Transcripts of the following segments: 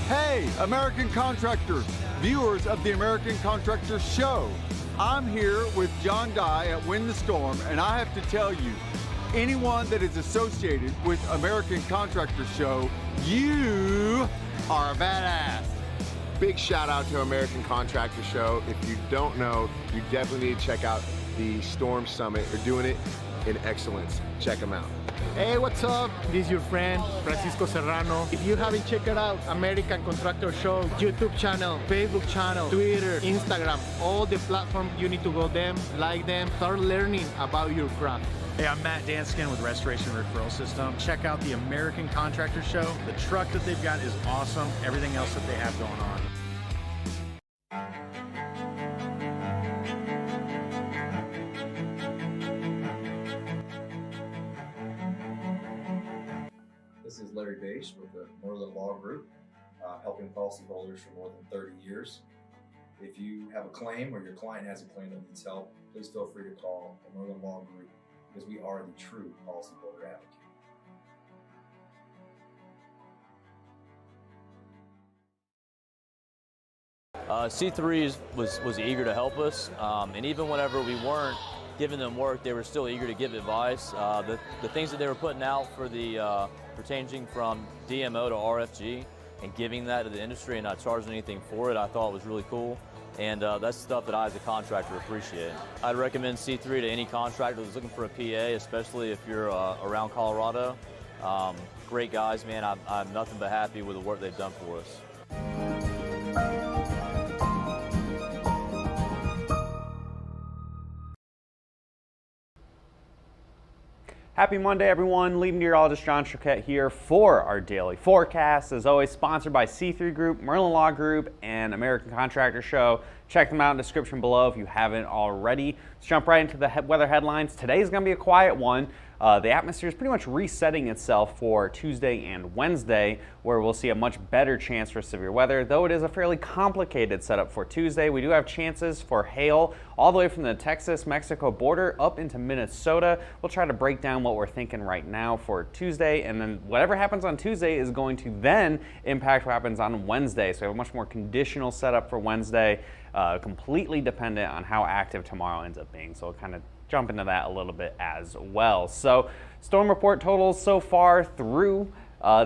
Hey, American Contractors, viewers of the American Contractor Show. I'm here with John Dye at Win the Storm, and I have to tell you, anyone that is associated with American Contractor Show, you are a badass. Big shout out to American Contractor Show. If you don't know, you definitely need to check out the Storm Summit. They're doing it in excellence. Check them out. Hey, what's up? This is your friend, Francisco Serrano. If you haven't checked it out, American Contractor Show, YouTube channel, Facebook channel, Twitter, Instagram, all the platforms, you need to go them, like them, start learning about your craft. Hey, I'm Matt Danskin with Restoration Referral System. Check out the American Contractor Show. The truck that they've got is awesome. Everything else that they have going on. This is Larry Bache with the Merlin Law Group, helping policyholders for more than 30 years. If you have a claim or your client has a claim that needs help, please feel free to call the Merlin Law Group because we are the true policyholder advocate. C3 was eager to help us, and even whenever we weren't giving them work, they were still eager to give advice. The things that they were putting out for the changing from DMO to RFG and giving that to the industry and not charging anything for it, I thought was really cool. And that's stuff that I as a contractor appreciate. I'd recommend C3 to any contractor that's looking for a PA, especially if you're around Colorado. Great guys, man. I'm nothing but happy with the work they've done for us. Happy Monday, everyone. Lead meteorologist John Choquette here for our daily forecast. As always, sponsored by C3 Group, Merlin Law Group, and American Contractor Show. Check them out in the description below if you haven't already. Let's jump right into the weather headlines. Today's going to be a quiet one. The atmosphere is pretty much resetting itself for Tuesday and Wednesday, where we'll see a much better chance for severe weather. Though it is a fairly complicated setup for Tuesday, we do have chances for hail all the way from the Texas-Mexico border up into Minnesota. We'll try to break down what we're thinking right now for Tuesday, and then whatever happens on Tuesday is going to then impact what happens on Wednesday. So we have a much more conditional setup for Wednesday, completely dependent on how active tomorrow ends up being. So we'll kind of jump into that a little bit as well. So storm report totals so far through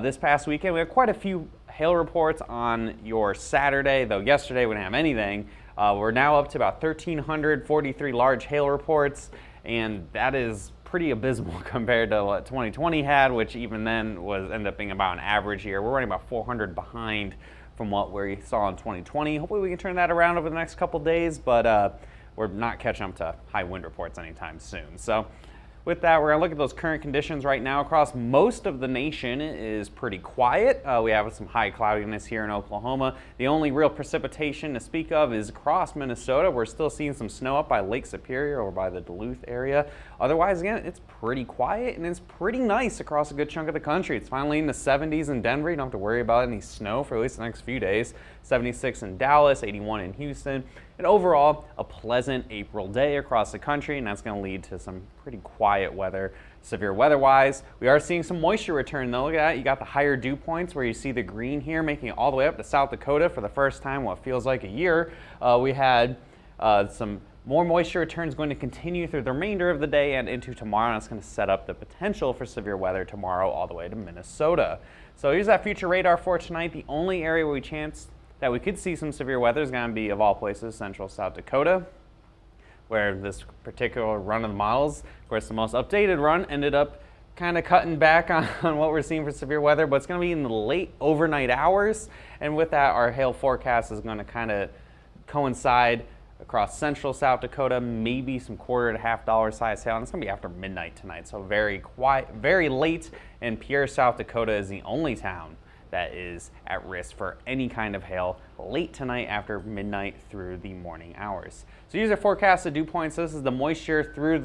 this past weekend. We have quite a few hail reports on your Saturday, though yesterday we didn't have anything. We're now up to about 1,343 large hail reports, and that is pretty abysmal compared to what 2020 had, which even then ended up being about an average year. We're running about 400 behind from what we saw in 2020. Hopefully we can turn that around over the next couple days, but we're not catching up to high wind reports anytime soon. So with that, we're going to look at those current conditions right now. Across most of the nation is pretty quiet. We have some high cloudiness here in Oklahoma. The only real precipitation to speak of is across Minnesota. We're still seeing some snow up by Lake Superior or by the Duluth area. Otherwise, again, it's pretty quiet and it's pretty nice across a good chunk of the country. It's finally in the 70s in Denver. You don't have to worry about any snow for at least the next few days. 76 in Dallas, 81 in Houston. And overall, a pleasant April day across the country, and that's going to lead to some pretty quiet weather, severe weather-wise. We are seeing some moisture return, though. Look at that. You got the higher dew points where you see the green here, making it all the way up to South Dakota for the first time, what feels like a year. We had some more moisture returns going to continue through the remainder of the day and into tomorrow, and that's going to set up the potential for severe weather tomorrow all the way to Minnesota. So here's that future radar for tonight. The only area where we chance that we could see some severe weather is going to be, of all places, central South Dakota, where this particular run of the models, of course the most updated run, ended up kind of cutting back on what we're seeing for severe weather, but it's going to be in the late overnight hours, and with that our hail forecast is going to kind of coincide across central South Dakota, maybe some $1.25 to $half size hail, and it's going to be after midnight tonight, so very quiet, very late, and Pierre, South Dakota is the only town that is at risk for any kind of hail late tonight after midnight through the morning hours. So here's our forecasted dew points. This is the moisture through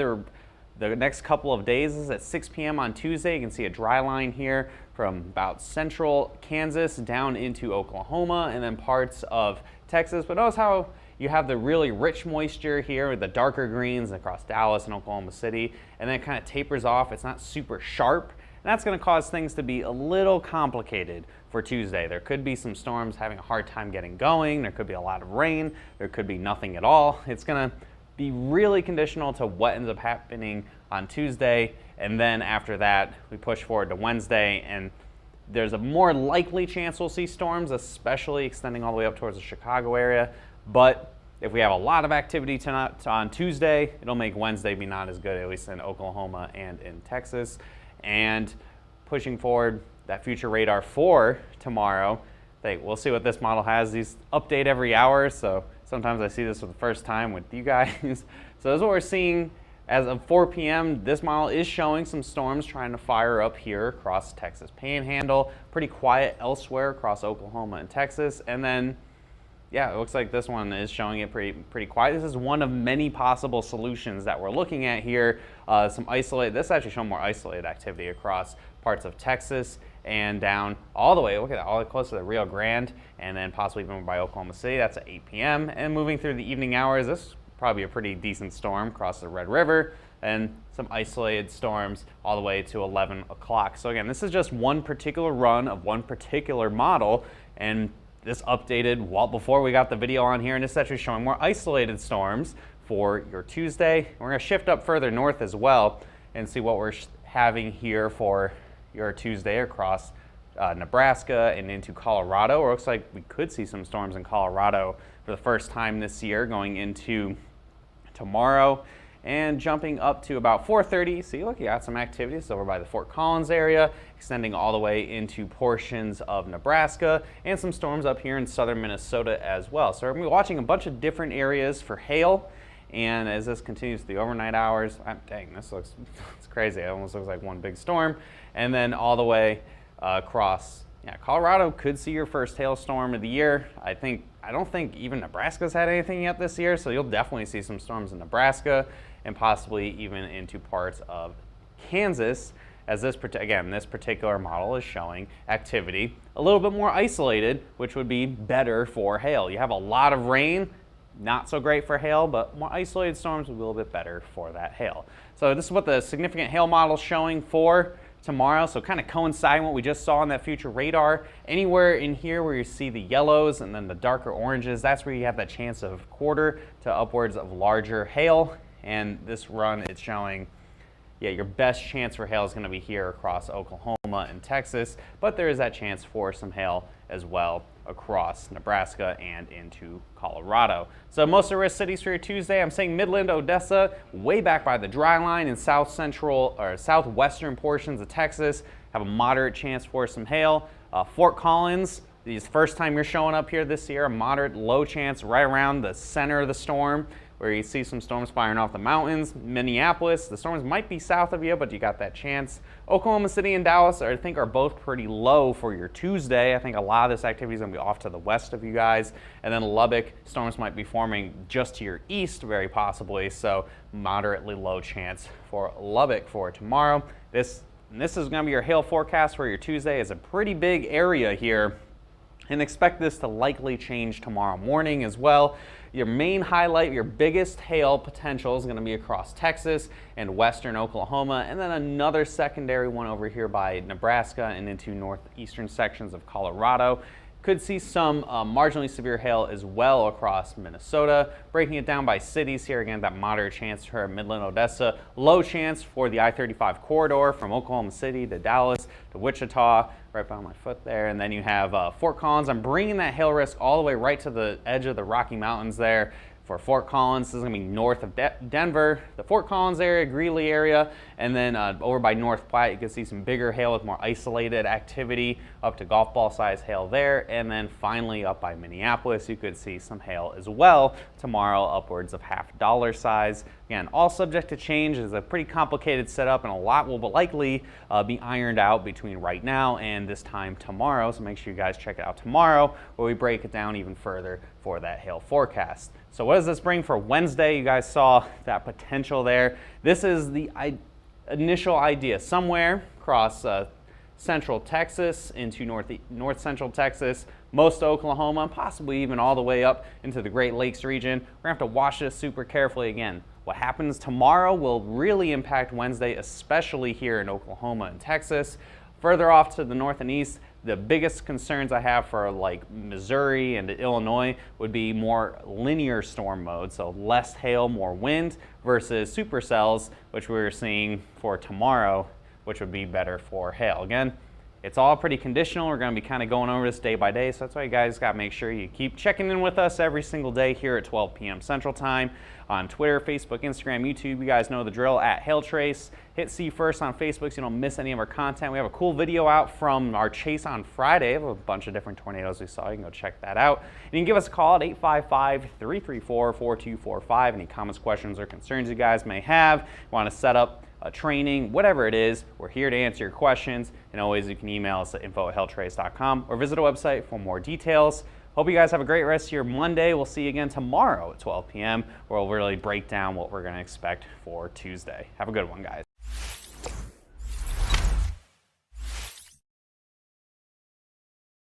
the next couple of days. This is at 6 p.m. on Tuesday. You can see a dry line here from about central Kansas down into Oklahoma and then parts of Texas. But notice how you have the really rich moisture here with the darker greens across Dallas and Oklahoma City, and then it kind of tapers off. It's not super sharp. And that's going to cause things to be a little complicated for Tuesday. There could be some storms having a hard time getting going. There could be a lot of rain. There could be nothing at all. It's going to be really conditional to what ends up happening on Tuesday. And then after that, we push forward to Wednesday, and there's a more likely chance we'll see storms, especially extending all the way up towards the Chicago area. But if we have a lot of activity tonight on Tuesday, it'll make Wednesday be not as good, at least in Oklahoma and in Texas. And pushing forward that future radar for tomorrow, we'll see what this model has. These update every hour, so sometimes I see this for the first time with you guys. So this is what we're seeing as of 4 p.m. This model is showing some storms trying to fire up here across Texas Panhandle. Pretty quiet elsewhere across Oklahoma and Texas. And then, yeah, it looks like this one is showing it pretty quiet. This is one of many possible solutions that we're looking at here. This is actually showing more isolated activity across parts of Texas and down all the way, look at that, all the way close to the Rio Grande, and then possibly even by Oklahoma City. That's at 8 p.m. And moving through the evening hours, this is probably a pretty decent storm across the Red River, and some isolated storms all the way to 11 o'clock. So again, this is just one particular run of one particular model, and this updated well before we got the video on here, and this is actually showing more isolated storms for your Tuesday. We're going to shift up further north as well and see what we're having here for your Tuesday across Nebraska and into Colorado. It looks like we could see some storms in Colorado for the first time this year going into tomorrow. And jumping up to about 4:30, see, look, you got some activities over by the Fort Collins area, extending all the way into portions of Nebraska, and some storms up here in southern Minnesota as well. So we're going to be watching a bunch of different areas for hail. And as this continues to the overnight hours, dang, this looks it's crazy. It almost looks like one big storm. And then all the way across, Colorado could see your first hailstorm of the year. I don't think even Nebraska's had anything yet this year, so you'll definitely see some storms in Nebraska and possibly even into parts of Kansas, as this particular model is showing activity a little bit more isolated, which would be better for hail. You have a lot of rain, not so great for hail, but more isolated storms would be a little bit better for that hail. So this is what the significant hail model is showing for tomorrow. So kind of coinciding what we just saw on that future radar. Anywhere in here where you see the yellows and then the darker oranges, that's where you have that chance of quarter to upwards of larger hail. And this run, it's showing, your best chance for hail is going to be here across Oklahoma and Texas, but there is that chance for some hail as well across Nebraska and into Colorado. So most of the risk cities for your Tuesday, I'm saying Midland, Odessa, way back by the dry line in southwestern portions of Texas, have a moderate chance for some hail. Fort Collins, this first time you're showing up here this year, a moderate low chance right around the center of the storm, where you see some storms firing off the mountains. Minneapolis, the storms might be south of you, but you got that chance. Oklahoma City and Dallas, I think, are both pretty low for your Tuesday. I think a lot of this activity is going to be off to the west of you guys. And then Lubbock, storms might be forming just to your east, very possibly. So moderately low chance for Lubbock for tomorrow. This is going to be your hail forecast for your Tuesday. It's a pretty big area here, and expect this to likely change tomorrow morning as well. Your main highlight, your biggest hail potential is going to be across Texas and western Oklahoma, and then another secondary one over here by Nebraska and into northeastern sections of Colorado. Could see some marginally severe hail as well across Minnesota. Breaking it down by cities here, again, that moderate chance for Midland, Odessa. Low chance for the I-35 corridor from Oklahoma City to Dallas to Wichita, right behind my foot there. And then you have Fort Collins. I'm bringing that hail risk all the way right to the edge of the Rocky Mountains there. For Fort Collins, this is going to be north of Denver, the Fort Collins area, Greeley area, and then over by North Platte, you can see some bigger hail with more isolated activity up to golf ball size hail there. And then finally up by Minneapolis, you could see some hail as well tomorrow, upwards of $50 size. Again, all subject to change. It's a pretty complicated setup, and a lot will likely be ironed out between right now and this time tomorrow. So make sure you guys check it out tomorrow, where we break it down even further for that hail forecast. So what does this bring for Wednesday? You guys saw that potential there. This is the initial idea. Somewhere across central Texas into north central Texas, most of Oklahoma, possibly even all the way up into the Great Lakes region. We're going to have to watch this super carefully again. What happens tomorrow will really impact Wednesday, especially here in Oklahoma and Texas. Further off to the north and east, The biggest concerns I have for like Missouri and Illinois would be more linear storm mode, so less hail, more wind, versus supercells, which we're seeing for tomorrow, which would be better for hail. Again, it's all pretty conditional. We're going to be kind of going over this day by day, so that's why you guys got to make sure you keep checking in with us every single day here at 12 p.m. Central Time on Twitter, Facebook, Instagram, YouTube. You guys know the drill, at HailTrace. Hit See First on Facebook so you don't miss any of our content. We have a cool video out from our chase on Friday of a bunch of different tornadoes we saw. You can go check that out. And you can give us a call at 855-334-4245. Any comments, questions, or concerns you guys may have. You want to set up a training, whatever it is, we're here to answer your questions. And always you can email us at info@hailtrace.com or visit our website for more details. Hope you guys have a great rest of your Monday. We'll see you again tomorrow at 12 p.m. where we'll really break down what we're going to expect for Tuesday. Have a good one, guys.